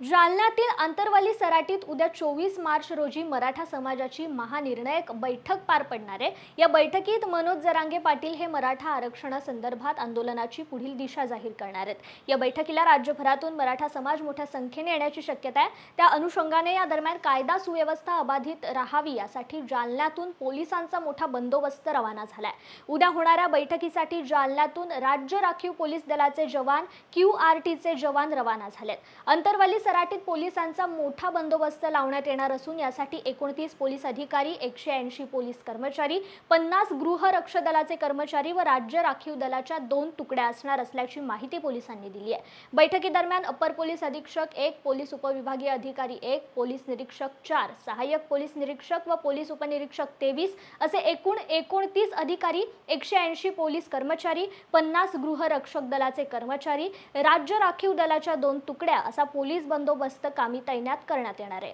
जालन्यातील आंतरवाली सराटीत उद्या 24 मार्च रोजी मराठा समाजाची महानिर्णायक बैठक पार पडणार आहे। या बैठकीत मनोज जरांगे पाटील हे मराठा आरक्षणासंदर्भात आंदोलनाची पुढील दिशा जाहीर करणार आहेत। या बैठकीला राज्यभरातून मराठा समाज मोठ्या संख्येने येण्याची शक्यता आहे। त्या अनुषंगाने या दरम्यान कायदा सुव्यवस्था अबाधित राहावी यासाठी जालन्यातून पोलिसांचा मोठा बंदोबस्त रवाना झालाय। उद्या होणाऱ्या बैठकीसाठी जालन्यातून राज्य राखीव पोलीस दलाचे जवान QRTचे जवान रवाना झालेत। आंतरवाली सराटीत पोलिसांचा मोठा बंदोबस्त लावण्यात येणार असून यासाठी 29 पोलीस अधिकारी, 180 पोलीस कर्मचारी, 50 गृहरक्षक दलाचे कर्मचारी व राज्य राखीव दलाच्या 2 तुकड्या असणार असल्याची माहिती पोलिसांनी दिली आहे। बैठकीदरम्यान अपर पोलीस अधीक्षक 1, पोलीस उपविभागीय अधिकारी 1, पोलीस निरीक्षक 4, सहाय्यक पोलीस निरीक्षक व पोलीस उपनिरीक्षक 23 असे एकूण 29 अधिकारी, 180 पोलीस कर्मचारी, 50 गृहरक्षक दलाचे कर्मचारी, राज्य राखीव दलाच्या 2 तुकड्या असा पोलीस बंदोबस्त कामी तैनात करण्यात येणार आहे।